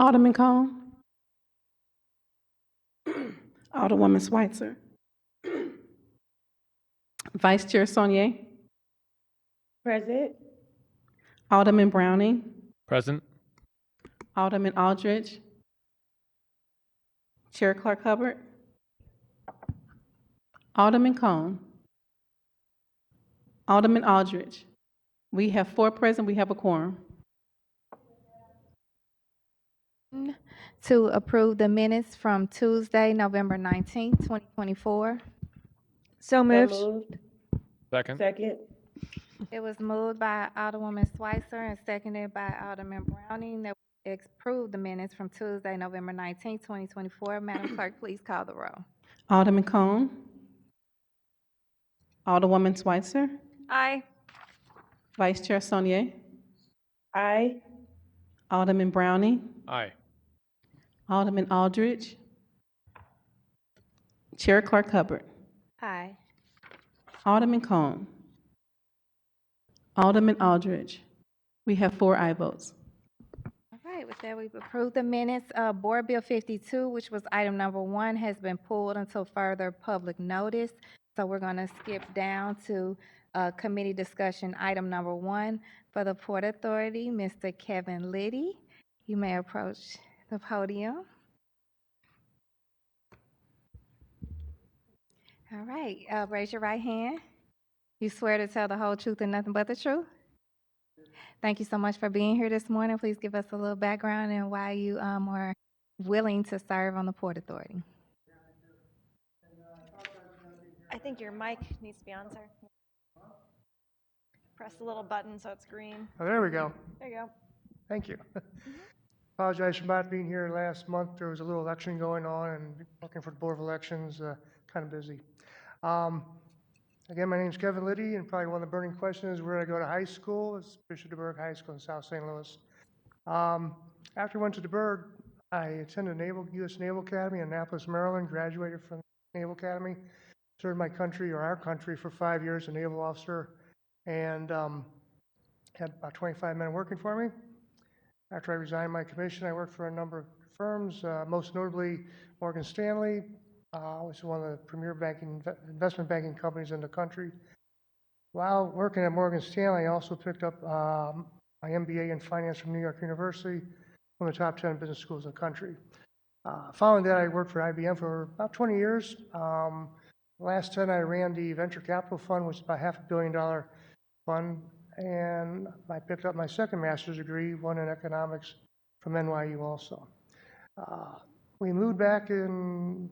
Alderman Cone. Alderwoman Schweitzer. Vice Chair Saunier. Present. Alderman Browning. Present. Alderman Aldridge. Chair Clark Hubbard. Alderman Cone. Alderman Aldridge. We have 4 present. We have a quorum. To approve the minutes from Tuesday, November 19th, 2024. So So moved. moved. Second. Second. It was moved by Alderwoman Schweitzer and seconded by Alderman Browning that we approve the minutes from Tuesday, November 19th, 2024. Madam Clerk, please call the roll. Alderman Cone. Alderwoman Schweitzer. Aye. Vice Chair Saunier. Aye. Alderman Browning. Aye. Alderman Aldridge. Chair Clark Hubbard. Aye. Alderman Cone. Alderman Aldridge. We have 4 aye votes. All right, with that, we've approved the minutes. Board Bill 52, which was item number 1, has been pulled until further public notice. So we're going to skip down to committee discussion, item number 1. For the Port Authority, Mr. Kevin Liddy. You may approach the podium. All right, raise your right hand. You swear to tell the whole truth and nothing but the truth? Thank you so much for being here this morning. Please give us a little background and why you are willing to serve on the Port Authority. I think your mic needs to be on, sir. Press the little button so it's green. Oh, there we go. There you go. Thank you. Apologize for not being here last month. There was a little election going on and working for the Board of Elections, kind of busy. Again, my name's Kevin Liddy, and probably one of the burning questions is where I go to high school. It's Bishop DuBourg High School in South St. Louis. After I went to DuBourg, I attended U.S. Naval Academy in Annapolis, Maryland, graduated from the Naval Academy, served my country, or our country, for 5 years, a naval officer, and had about 25 men working for me. After I resigned my commission, I worked for a number of firms, most notably Morgan Stanley, which is one of the premier investment banking companies in the country. While working at Morgan Stanley, I also picked up my MBA in finance from New York University, one of the top 10 business schools in the country. Following that, I worked for IBM for about 20 years. Last 10, I ran the venture capital fund, which is about $500 million fund, and I picked up my second master's degree, one in economics from NYU also. We moved back in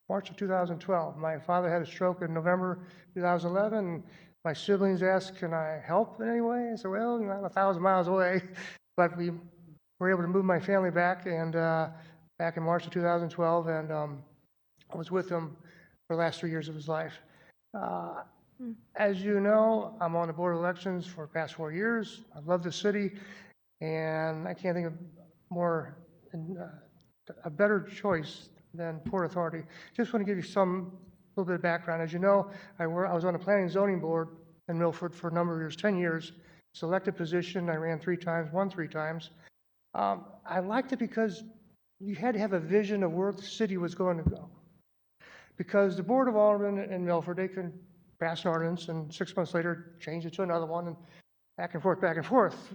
March of 2012. My father had a stroke in November 2011. My siblings asked, can I help in any way? I said, well, I'm 1,000 miles away, but we were able to move my family back, and back in March of 2012, and I was with him for the last 3 years of his life. As you know, I'm on the Board of Elections for the past 4 years. I love the city, and I can't think of a better choice than Port Authority. Just want to give you a little bit of background. As you know, I was on the Planning and Zoning Board in Milford for a number of years, 10 years. Selected position, I ran 3 times, won 3 times. I liked it because you had to have a vision of where the city was going to go. Because the Board of Aldermen in Milford, they can pass an ordinance and 6 months later change it to another one, and back and forth, back and forth.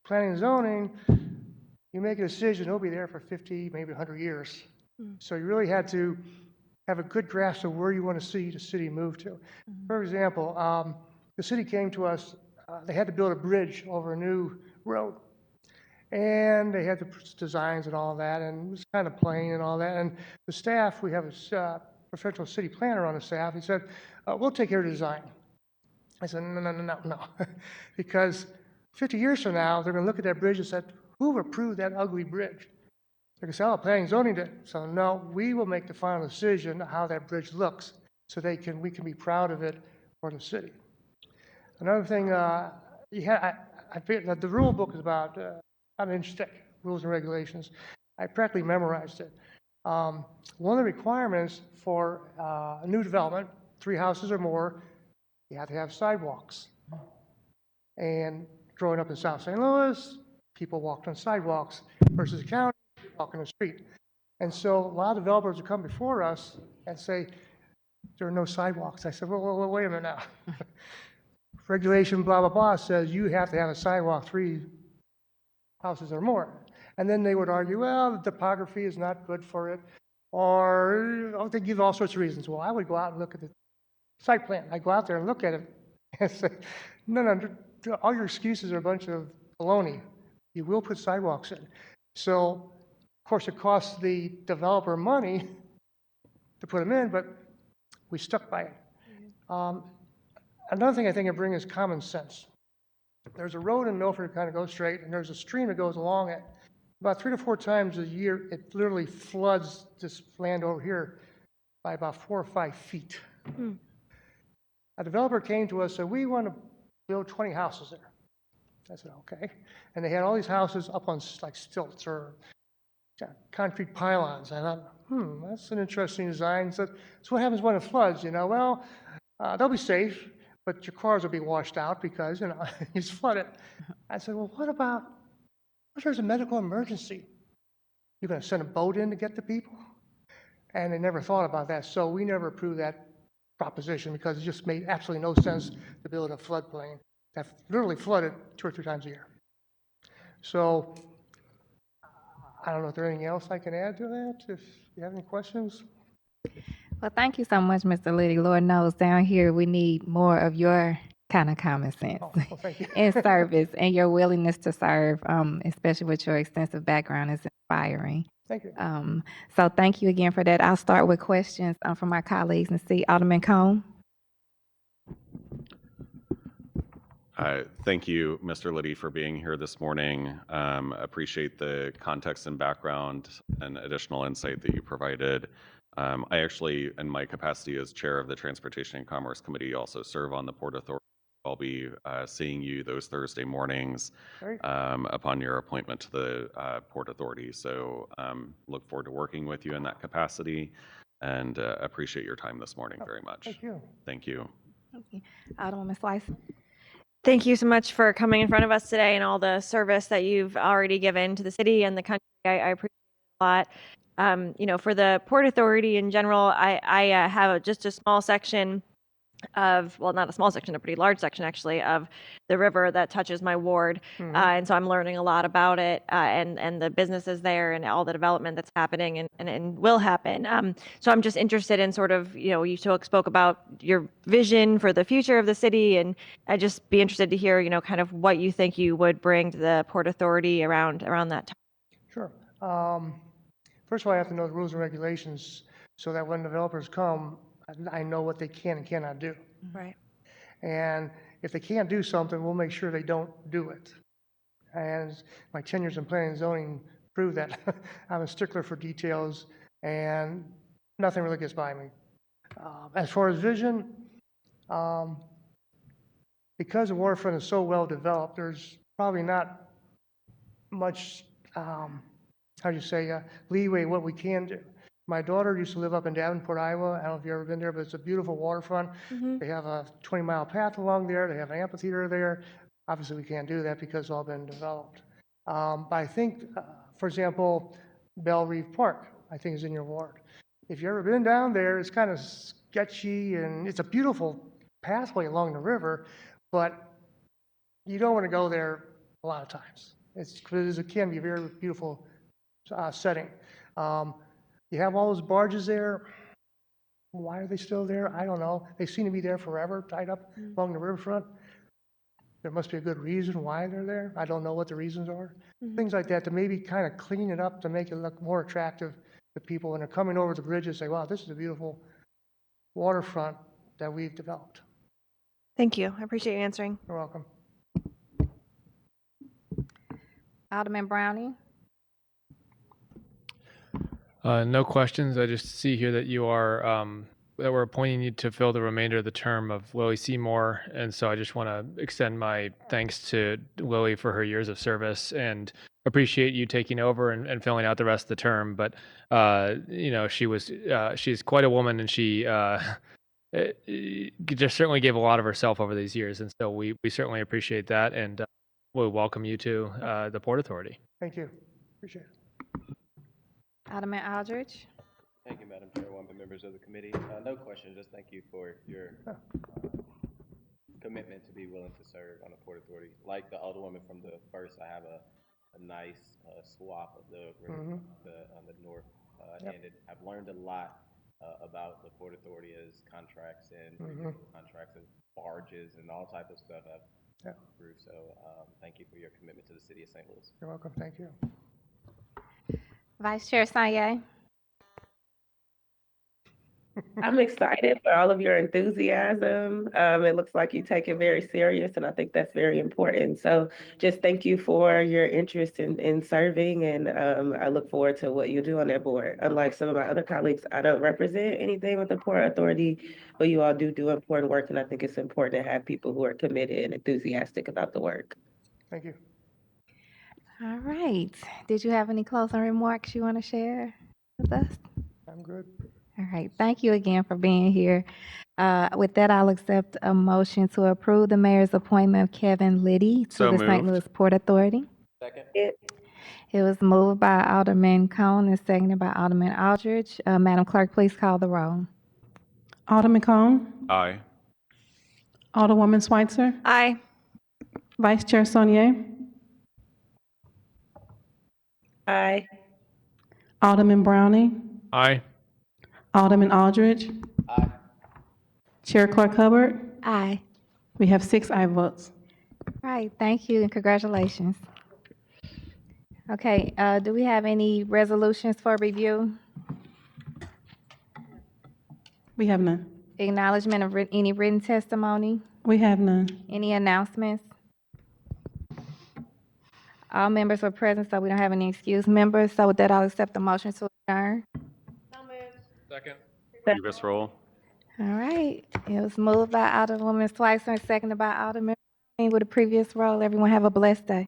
Planning and zoning, you make a decision, it'll be there for 50, maybe 100 years. So you really had to have a good grasp of where you want to see the city move to. For example, the city came to us, they had to build a bridge over a new road. And they had the designs and all that, and it was kind of plain and all that. And the staff, we have a professional city planner on the staff. He said, we'll take care of the design. I said, no. Because 50 years from now, they're going to look at that bridge and say, who approved that ugly bridge? They're going to say, oh, planning and zoning did. So no, we will make the final decision how that bridge looks so we can be proud of it for the city. Another thing, the rule book is about an inch thick, rules and regulations. I practically memorized it. One of the requirements for a new development, 3 houses or more, you have to have sidewalks. And growing up in South St. Louis, people walked on sidewalks versus the county, walking the street. And so a lot of developers would come before us and say, there are no sidewalks. I said, well, wait a minute now. Regulation blah, blah, blah says you have to have a sidewalk 3 houses or more. And then they would argue, well, the topography is not good for it, or they give all sorts of reasons. Well, I would go out and look at the site plan. I'd go out there and look at it and say, no, all your excuses are a bunch of baloney. You will put sidewalks in. So, of course, it costs the developer money to put them in, but we stuck by it. Another thing I think I bring is common sense. There's a road in Milford that kind of goes straight, and there's a stream that goes along it. About 3 to 4 times a year, it literally floods this land over here by about 4 or 5 feet. A developer came to us and said, we want to build 20 houses there. I said, okay. And they had all these houses up on like stilts or concrete pylons. I thought, that's an interesting design. So what happens when it floods? Well, they'll be safe, but your cars will be washed out because, it's flooded. I said, well, what if there's a medical emergency? You're going to send a boat in to get the people? And they never thought about that. So we never approved that proposition because it just made absolutely no sense to build a floodplain that literally flooded 2 or 3 times a year. So I don't know if there's anything else I can add to that, if you have any questions. Well, thank you so much, Mr. Liddy. Lord knows down here we need more of your kind of common sense Oh, well, thank you. and service, and your willingness to serve, especially with your extensive background, is inspiring. Thank you. So thank you again for that. I'll start with questions from my colleagues and see Alderman Cone. Thank you, Mr. Liddy, for being here this morning. Appreciate the context and background and additional insight that you provided. I actually, in my capacity as chair of the Transportation and Commerce Committee, also serve on the Port Authority. I'll be seeing you those Thursday mornings upon your appointment to the Port Authority. So look forward to working with you in that capacity and appreciate your time this morning very much. Thank you. Thank you. Alderman Slice. Thank you so much for coming in front of us today and all the service that you've already given to the city and the country. I appreciate it a lot. For the Port Authority in general, I have just a small section of, well, not a small section, a pretty large section actually, of the river that touches my ward. And so I'm learning a lot about it and the businesses there and all the development that's happening and will happen. So I'm just interested in sort of, you spoke about your vision for the future of the city, and I'd just be interested to hear, kind of what you think you would bring to the Port Authority around that time. Sure. First of all, I have to know the rules and regulations so that when developers come, I know what they can and cannot do. Right. And if they can't do something, we'll make sure they don't do it. And my 10 years in planning and zoning prove that I'm a stickler for details, and nothing really gets by me. As far as vision, because the waterfront is so well developed, there's probably not much, leeway what we can do. My daughter used to live up in Davenport, Iowa. I don't know if you've ever been there, but it's a beautiful waterfront. They have a 20-mile path along there. They have an amphitheater there. Obviously, we can't do that because it's all been developed. But I think, for example, Belle Reeve Park, I think is in your ward. If you've ever been down there, it's kind of sketchy, and it's a beautiful pathway along the river, but you don't want to go there a lot of times. It can be a very beautiful setting. You have all those barges there. Why are they still there? I don't know. They seem to be there forever, tied up along the riverfront. There must be a good reason why they're there. I don't know what the reasons are. Things like that to maybe kind of clean it up to make it look more attractive to people when they're coming over the bridge and say, wow, this is a beautiful waterfront that we've developed. Thank you. I appreciate you answering. You're welcome. Alderman Browning. No questions. I just see here that you are that we're appointing you to fill the remainder of the term of Lily Seymour, and so I just want to extend my thanks to Lily for her years of service and appreciate you taking over and filling out the rest of the term. But she's quite a woman, and she just certainly gave a lot of herself over these years, and so we certainly appreciate that. And we'll welcome you to the Port Authority. Thank you. Appreciate it. Alderman Aldridge. Thank you, Madam Chairwoman, members of the committee. No question, just thank you for your commitment to be willing to serve on the Port Authority. Like the Alderwoman from the first, I have a nice swath of the river on the north end. I've learned a lot about the Port Authority as contracts and contracts and barges and all type of stuff I've through. So thank you for your commitment to the city of St. Louis. You're welcome. Thank you. Vice Chair Sanye. I'm excited for all of your enthusiasm. It looks like you take it very serious, and I think that's very important. So just thank you for your interest in serving, and I look forward to what you do on that board. Unlike some of my other colleagues, I don't represent anything with the Port Authority, but you all do important work, and I think it's important to have people who are committed and enthusiastic about the work. Thank you. All right. Did you have any closing remarks you want to share with us? I'm good. All right. Thank you again for being here. With that, I'll accept a motion to approve the mayor's appointment of Kevin Liddy to So the St. moved. Louis Port Authority. Second. It was moved by Alderman Cone and seconded by Alderman Aldridge. Madam Clerk, please call the roll. Alderman Cone, Aye. Alderwoman Schweitzer, Aye. Vice Chair Sonier, Aye. Alderman Browning, Aye. Alderman Aldridge, Aye. Chair Clark Hubbard. Aye. We have 6 aye votes. All right. Thank you and congratulations. Okay. Do we have any resolutions for review? We have none. Acknowledgement of any written testimony? We have none. Any announcements? All members were present, so we don't have any excused members. So with that, I'll accept the motion to adjourn. Second. Previous roll. All right. It was moved by Alderwoman Schweitzer and seconded by Alderman Browning with a previous roll. Everyone have a blessed day.